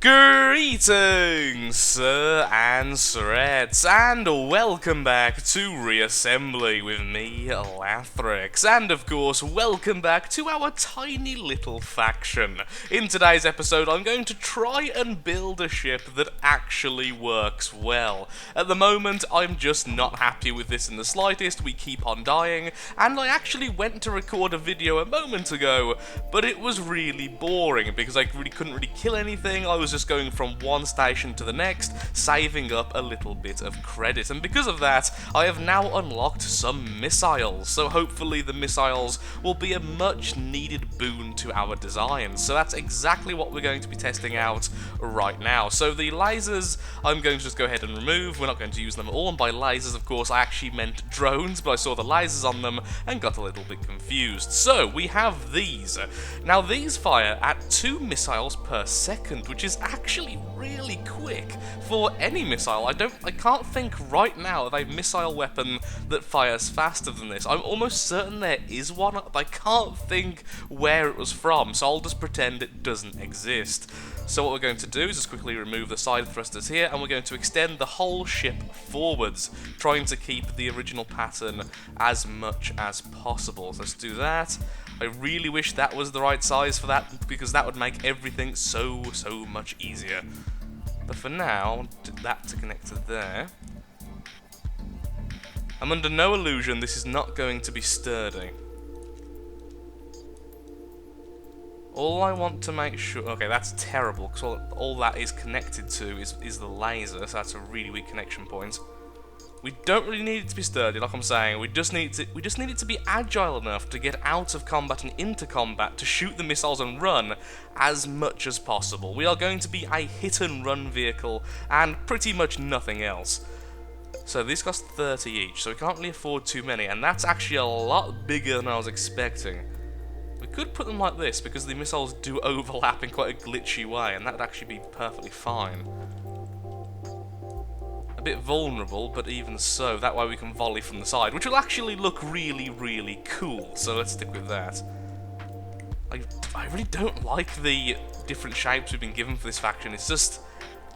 Greetings, sir and sirettes, and welcome back to Reassembly with me, Lathrix, and of course, welcome back to our tiny little faction. In today's episode, I'm going to try and build a ship that actually works well. At the moment, I'm just not happy with this in the slightest, we keep on dying, and I actually went to record a video a moment ago, but it was really boring because I couldn't really kill anything. I was just going from one station to the next, saving up a little bit of credit, and because of that, I have now unlocked some missiles, so hopefully the missiles will be a much needed boon to our design. So that's exactly what we're going to be testing out right now. So the lasers, I'm going to just go ahead and remove. We're not going to use them at all, and by lasers, of course, I actually meant drones, but I saw the lasers on them and got a little bit confused. So we have these. Now these fire at 2 missiles per second, which is actually really quick for any missile. I can't think right now of a missile weapon that fires faster than this. I'm almost certain there is one, but I can't think where it was from, so I'll just pretend it doesn't exist. So what we're going to do is just quickly remove the side thrusters here, and we're going to extend the whole ship forwards, trying to keep the original pattern as much as possible. So let's do that. I really wish that was the right size for that, because that would make everything so much easier. But for now, I want that to connect to there. I'm under no illusion this is not going to be sturdy. All I want to make sure... Okay, that's terrible, because all that is connected to is the laser, so that's a really weak connection point. We don't really need it to be sturdy, like I'm saying. We just need it to be agile enough to get out of combat and into combat, to shoot the missiles and run as much as possible. We are going to be a hit-and-run vehicle, and pretty much nothing else. So these cost 30 each, so we can't really afford too many, and that's actually a lot bigger than I was expecting. We could put them like this, because the missiles do overlap in quite a glitchy way, and that would actually be perfectly fine. A bit vulnerable, but even so, that way we can volley from the side, which will actually look really cool, so let's stick with that. I really don't like the different shapes we've been given for this faction. It's just,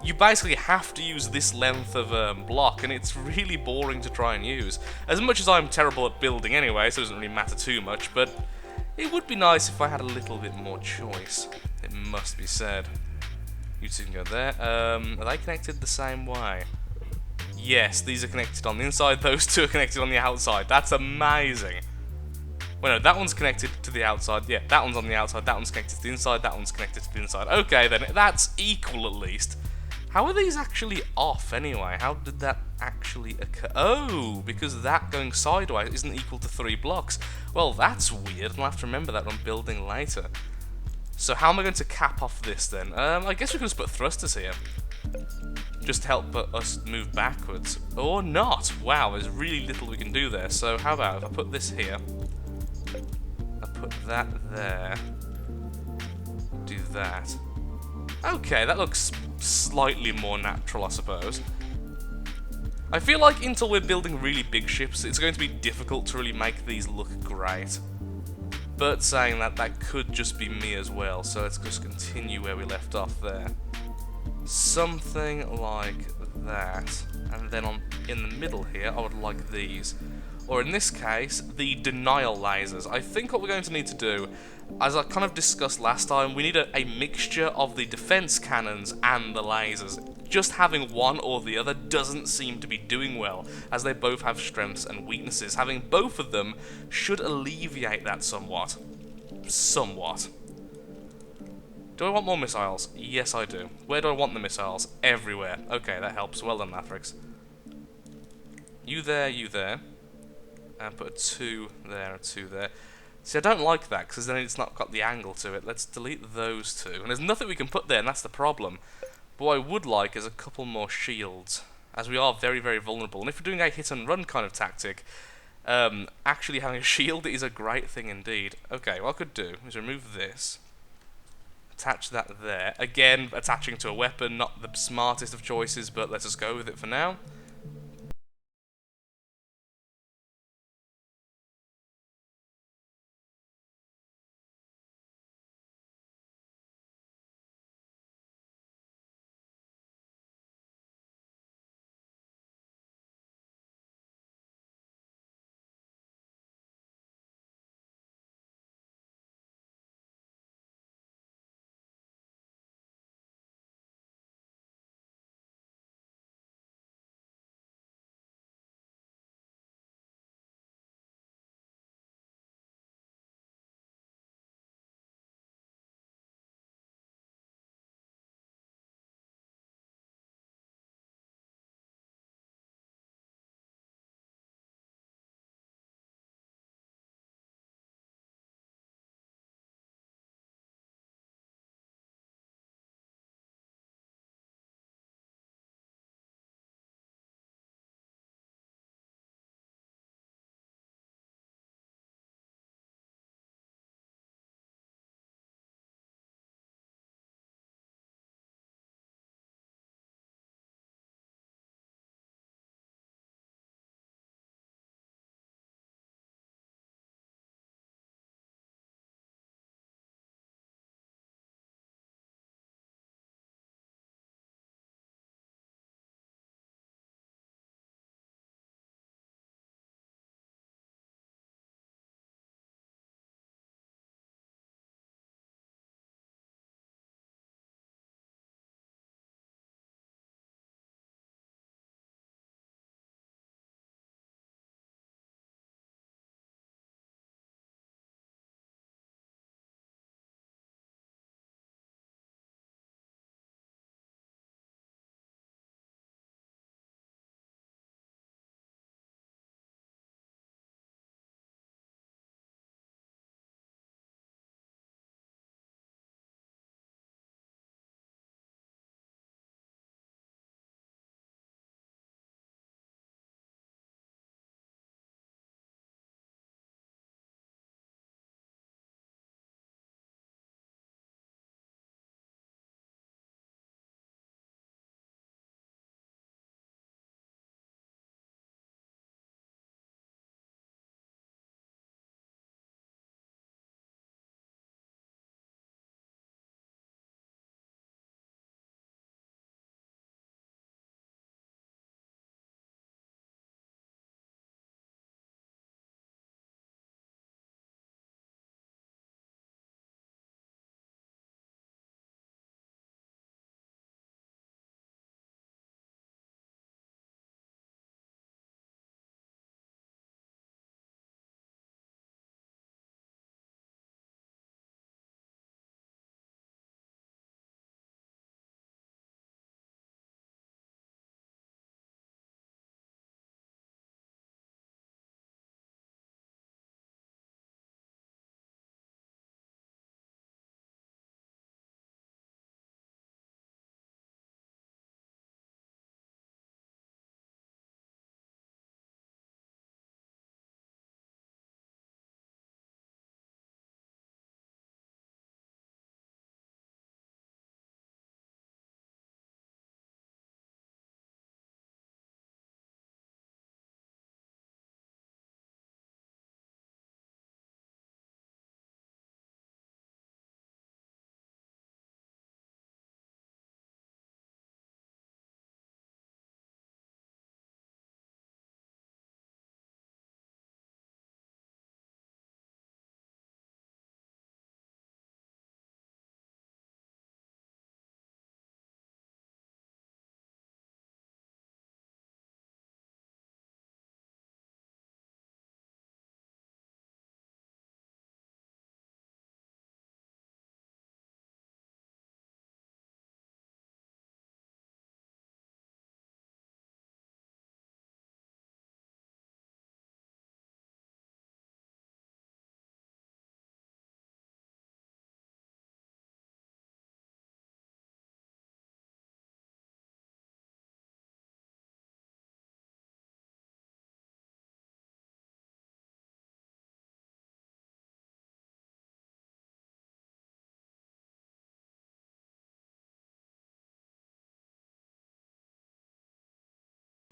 you basically have to use this length of block, and it's really boring to try and use. As much as I'm terrible at building anyway, so it doesn't really matter too much, but it would be nice if I had a little bit more choice, it must be said. You two can go there. Are they connected the same way? Yes, these are connected on the inside, those two are connected on the outside. That's amazing. Well, no, that one's connected to the outside. Yeah, that one's on the outside, that one's connected to the inside, that one's connected to the inside. Okay, then, that's equal at least. How are these actually off, anyway? How did that actually occur? Oh, because that going sideways isn't equal to 3 blocks. Well, that's weird, I'll have to remember that when I'm building later. So how am I going to cap off this, then? I guess we can just put thrusters here. Just help us move backwards. Or not. Wow, there's really little we can do there. So how about if I put this here, I put that there, do that. Okay, that looks slightly more natural, I suppose. I feel like until we're building really big ships, it's going to be difficult to really make these look great. But saying that, that could just be me as well, so let's just continue where we left off there. Something like that, and then in the middle here I would like these, or in this case the denial lasers. I think what we're going to need to do, as I kind of discussed last time, we need a mixture of the defense cannons and the lasers. Just having one or the other doesn't seem to be doing well, as they both have strengths and weaknesses. Having both of them should alleviate that somewhat. Do I want more missiles? Yes, I do. Where do I want the missiles? Everywhere. Okay, that helps. Well done, Lathrix. You there, and put a 2 there, a 2 there. See, I don't like that, because then it's not got the angle to it. Let's delete those 2. And there's nothing we can put there, and that's the problem. But what I would like is a couple more shields, as we are very vulnerable. And if we're doing a hit-and-run kind of tactic, actually having a shield is a great thing indeed. Okay, what I could do is remove this. Attach that there. Again, attaching to a weapon, not the smartest of choices, but let's just go with it for now.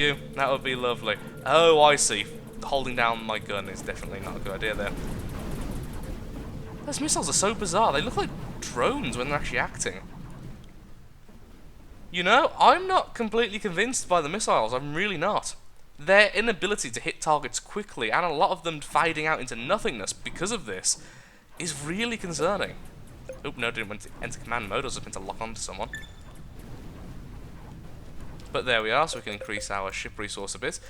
You, that would be lovely. Oh, I see. Holding down my gun is definitely not a good idea there. Those missiles are so bizarre. They look like drones when they're actually acting. You know, I'm not completely convinced by the missiles. I'm really not. Their inability to hit targets quickly, and a lot of them fading out into nothingness because of this, is really concerning. Oop, no, didn't want to enter command mode. I was hoping to lock onto someone. But there we are, so we can increase our ship resource a bit.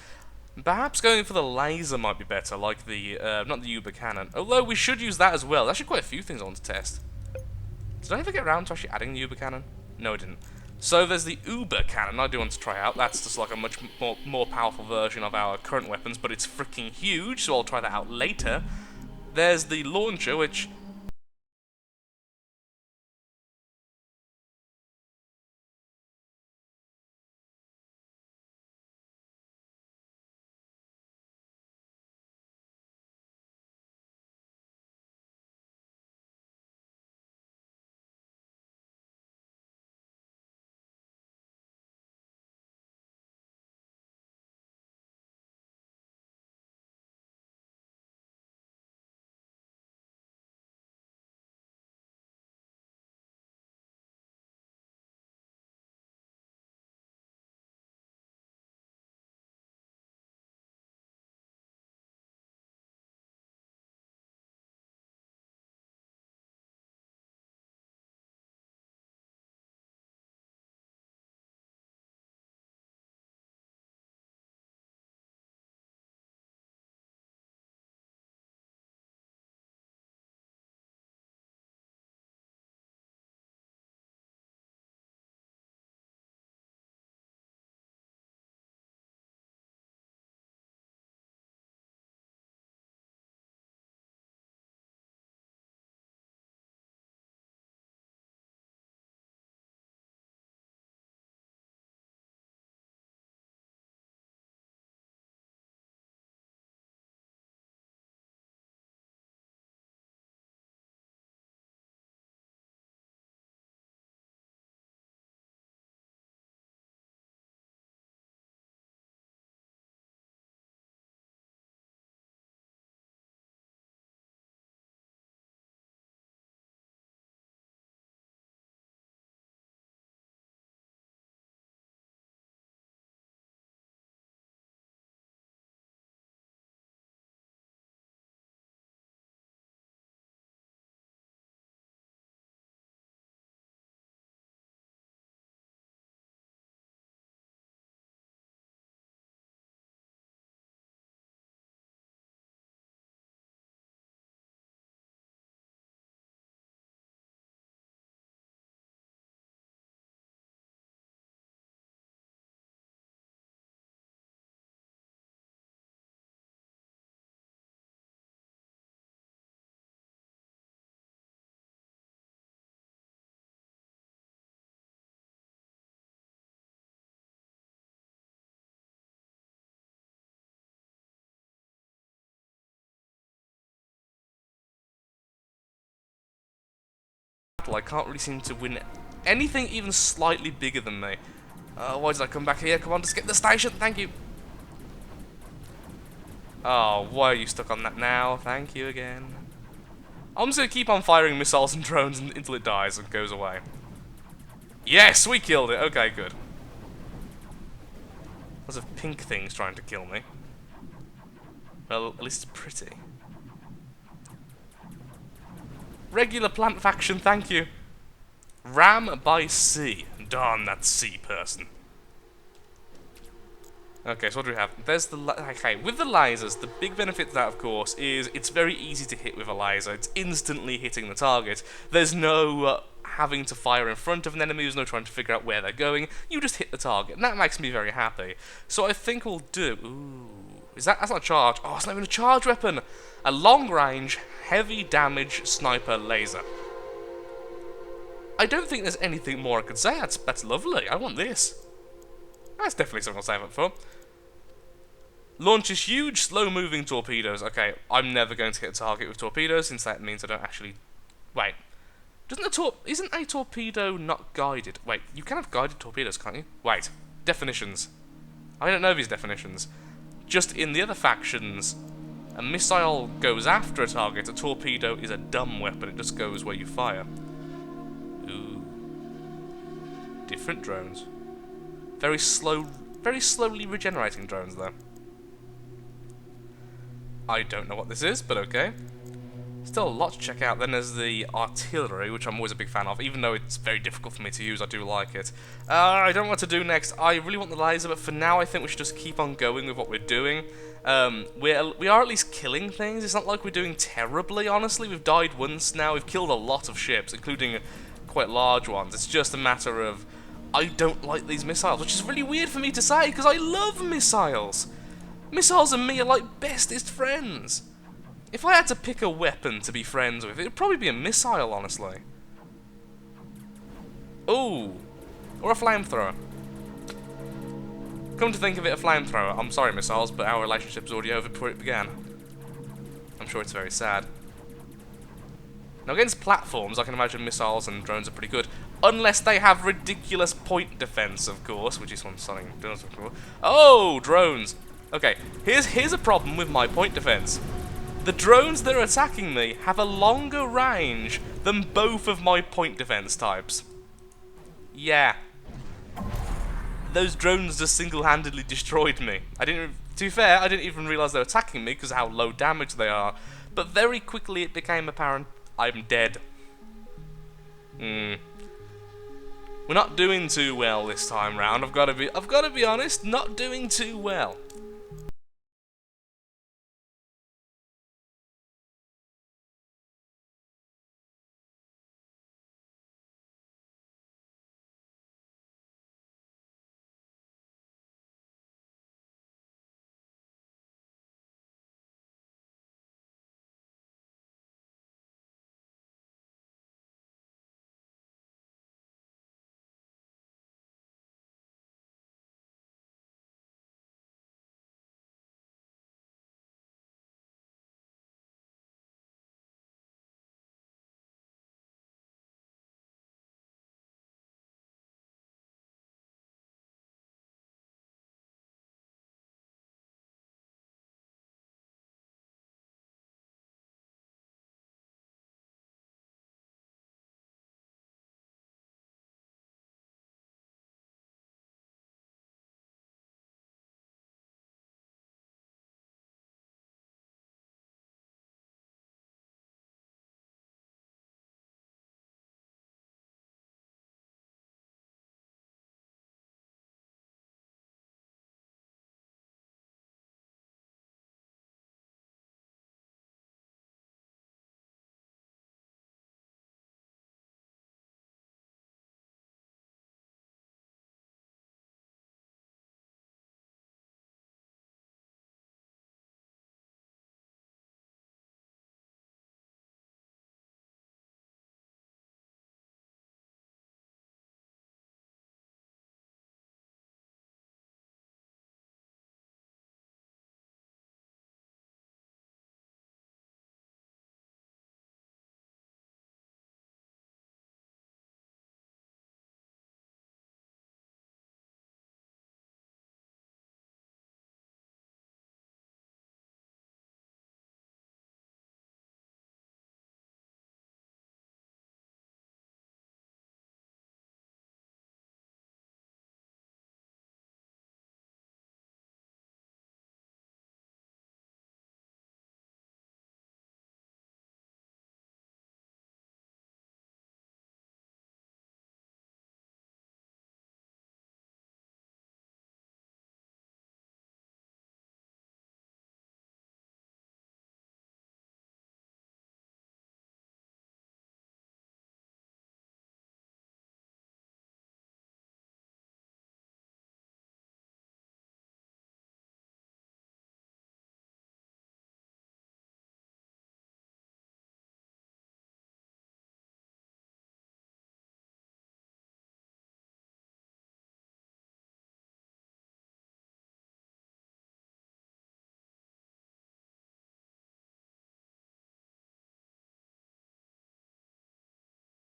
Perhaps going for the laser might be better, like the, not the Uber cannon. Although we should use that as well. There's actually quite a few things I want to test. Did I ever get around to actually adding the Uber cannon? No, I didn't. So there's the Uber cannon I do want to try out. That's just like a much more powerful version of our current weapons, but it's freaking huge, so I'll try that out later. There's the launcher, which... I can't really seem to win anything even slightly bigger than me. Why did I come back here? Come on, just get the station, thank you. Oh, why are you stuck on that now? Thank you again. I'm just gonna keep on firing missiles and drones until it dies and goes away. Yes, we killed it. Okay, good. Lots of pink things trying to kill me. Well, at least it's pretty. Regular plant faction, thank you. Ram by sea. Darn that sea person. Okay, so what do we have? There's the... Okay, with the lasers, the big benefit to that, of course, is it's very easy to hit with a laser. It's instantly hitting the target. There's no having to fire in front of an enemy. There's no trying to figure out where they're going. You just hit the target, and that makes me very happy. So I think we'll do... Ooh... That's not a charge. Oh, it's not even a charge weapon. A long-range, heavy damage sniper laser. I don't think there's anything more I could say. That's lovely. I want this. That's definitely something I'll save up for. Launches huge, slow-moving torpedoes. Okay, I'm never going to hit a target with torpedoes, since that means I don't actually... Wait. Isn't a torpedo not guided? Wait, you can have guided torpedoes, can't you? Wait. Definitions. I don't know these definitions. Just in the other factions, a missile goes after a target, a torpedo is a dumb weapon, it just goes where you fire. Ooh. Different drones. Very slowly regenerating drones, though. I don't know what this is, but okay. Still a lot to check out. Then there's the artillery, which I'm always a big fan of, even though it's very difficult for me to use, I do like it. I don't know what to do next. I really want the laser, but for now I think we should just keep on going with what we're doing. We are at least killing things. It's not like we're doing terribly, honestly. We've died once now. We've killed a lot of ships, including quite large ones. It's just a matter of, I don't like these missiles, which is really weird for me to say, because I love missiles. Missiles and me are like bestest friends. If I had to pick a weapon to be friends with, it would probably be a missile, honestly. Ooh. Or a flamethrower. Come to think of it, a flamethrower. I'm sorry, missiles, but our relationship's already over before it began. I'm sure it's very sad. Now, against platforms, I can imagine missiles and drones are pretty good. Unless they have ridiculous point defense, of course, which is what something does, of course. Oh, drones. Okay, here's a problem with my point defense. The drones that are attacking me have a longer range than both of my point defense types. Yeah. Those drones just single-handedly destroyed me. To be fair, I didn't even realise they were attacking me because of how low damage they are. But very quickly it became apparent I'm dead. We're not doing too well this time round. I've got to be honest, not doing too well.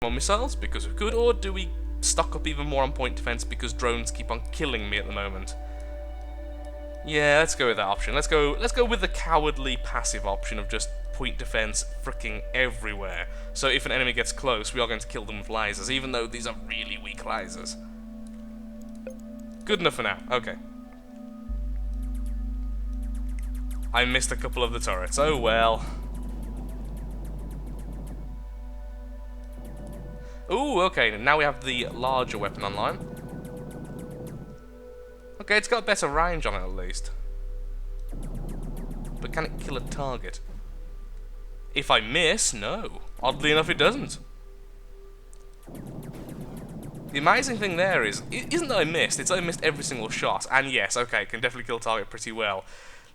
More missiles because we're good, or do we stock up even more on point defense because drones keep on killing me at the moment? Yeah, let's go with that option. Let's go with the cowardly passive option of just point defense freaking everywhere. So if an enemy gets close, we are going to kill them with lasers, even though these are really weak lasers. Good enough for now. Okay. I missed a couple of the turrets. Oh well. Ooh, okay, now we have the larger weapon online. Okay, it's got better range on it at least. But can it kill a target? If I miss, no. Oddly enough, it doesn't. The amazing thing there is, it isn't that I missed, it's that I missed every single shot. And yes, okay, it can definitely kill a target pretty well.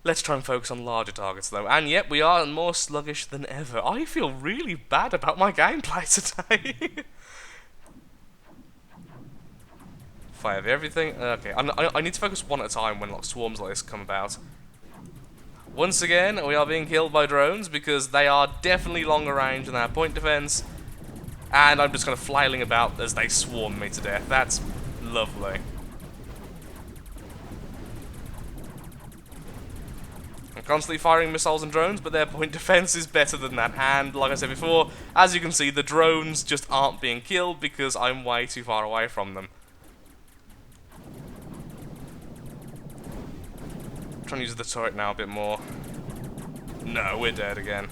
Let's try and focus on larger targets though. And yet, we are more sluggish than ever. I feel really bad about my gameplay today. Fire everything. Okay, I need to focus one at a time when swarms like this come about. Once again, we are being killed by drones because they are definitely longer range than our point defense. And I'm just kind of flailing about as they swarm me to death. That's lovely. I'm constantly firing missiles and drones, but their point defense is better than that. And like I said before, as you can see, the drones just aren't being killed because I'm way too far away from them. Trying to use the turret now a bit more. No, we're dead again.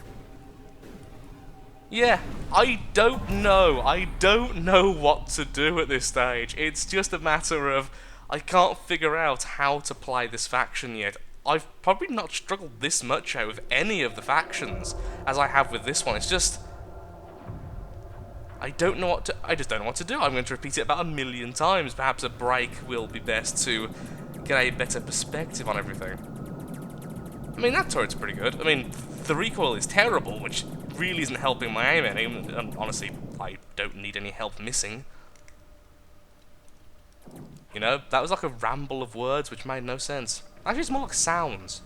Yeah, I don't know. I don't know what to do at this stage. It's just a matter of I can't figure out how to play this faction yet. I've probably not struggled this much out with any of the factions as I have with this one. It's just I just don't know what to do. I'm going to repeat it about 1,000,000 times. Perhaps a break will be best to get a better perspective on everything. I mean, that turret's pretty good. I mean, the recoil is terrible, which really isn't helping my aim any. And honestly, I don't need any help missing. You know, that was like a ramble of words which made no sense. Actually, it's more like sounds.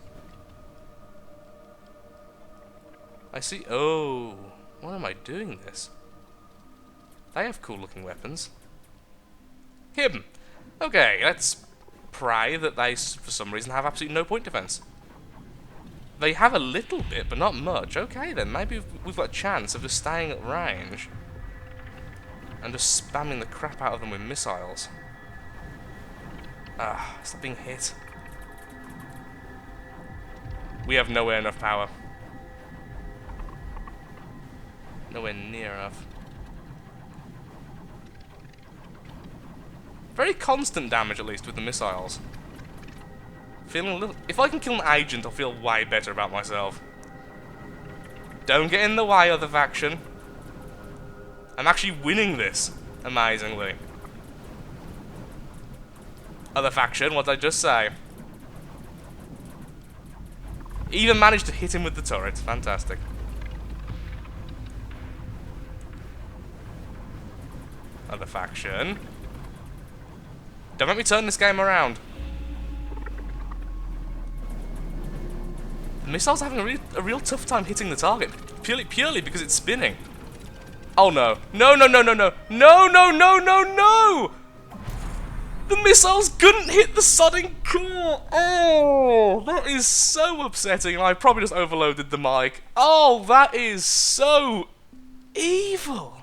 I see. Oh, why am I doing this? They have cool looking weapons. Him. Okay, let's pray that they, for some reason, have absolutely no point defense. They have a little bit, but not much. Okay, then, maybe we've got a chance of just staying at range and just spamming the crap out of them with missiles. Ah, stop being hit. We have nowhere enough power. Nowhere near enough. Very constant damage, at least, with the missiles. Feeling a little... If I can kill an agent, I'll feel way better about myself. Don't get in the way, other faction. I'm actually winning this, amazingly. Other faction, what did I just say? Even managed to hit him with the turret. Fantastic. Other faction. Don't make me turn this game around. The missile's having a real tough time hitting the target, purely because it's spinning. Oh no. No, no, no, no, no. No, no, no, no, no! The missiles couldn't hit the sodding core! Oh, that is so upsetting. I probably just overloaded the mic. Oh, that is so evil.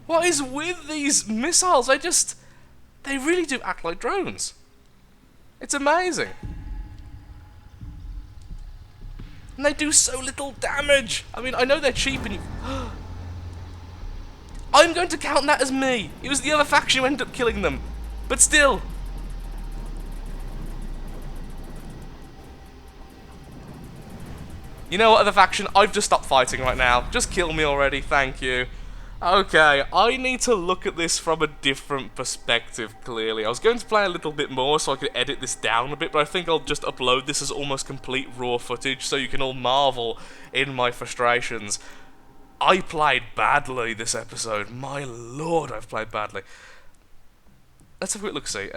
What is with these missiles? They really do act like drones. It's amazing. And they do so little damage. I mean, I know they're cheap and you... I'm going to count that as me. It was the other faction who ended up killing them. But still. You know what, other faction? I've just stopped fighting right now. Just kill me already, thank you. Okay, I need to look at this from a different perspective, clearly. I was going to play a little bit more so I could edit this down a bit, but I think I'll just upload this as almost complete raw footage so you can all marvel in my frustrations. I played badly this episode. My lord, I've played badly. Let's have a quick look-see.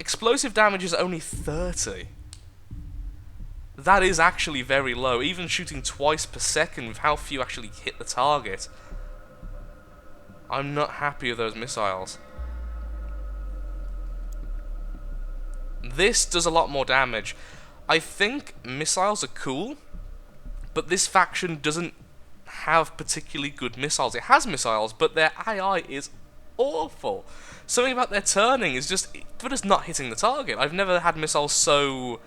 Explosive damage is only 30. That is actually very low, even shooting twice per second with how few actually hit the target. I'm not happy with those missiles. This does a lot more damage. I think missiles are cool, but this faction doesn't have particularly good missiles. It has missiles, but their AI is awful. Something about their turning is just, they're just not hitting the target. I've never had missiles so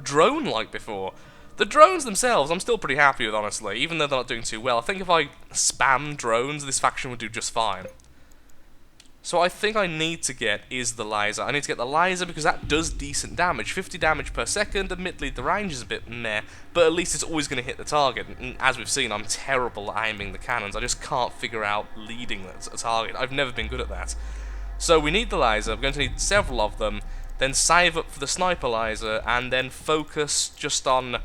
drone-like before. The drones themselves, I'm still pretty happy with, honestly, even though they're not doing too well. I think if I spam drones, this faction would do just fine. So I think I need to get is the laser. I need to get the laser because that does decent damage. 50 damage per second. Admittedly, the range is a bit meh, but at least it's always going to hit the target. And as we've seen, I'm terrible at aiming the cannons. I just can't figure out leading a target. I've never been good at that. So we need the laser. We're going to need several of them. Then save up for the sniper laser, and then focus just on...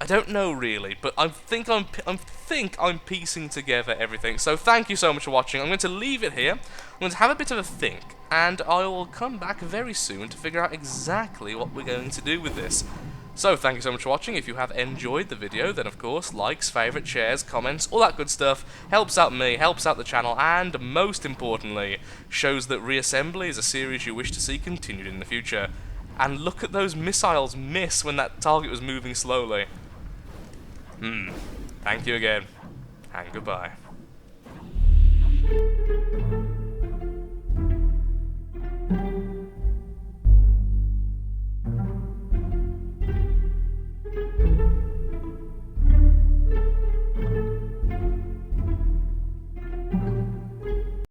I don't know really, but I think I'm piecing together everything. So thank you so much for watching. I'm going to leave it here. I'm going to have a bit of a think, and I will come back very soon to figure out exactly what we're going to do with this. So thank you so much for watching. If you have enjoyed the video, then of course, likes, favourites, shares, comments, all that good stuff helps out me, helps out the channel, and most importantly, shows that Reassembly is a series you wish to see continued in the future. And look at those missiles miss when that target was moving slowly. Thank you again, and goodbye.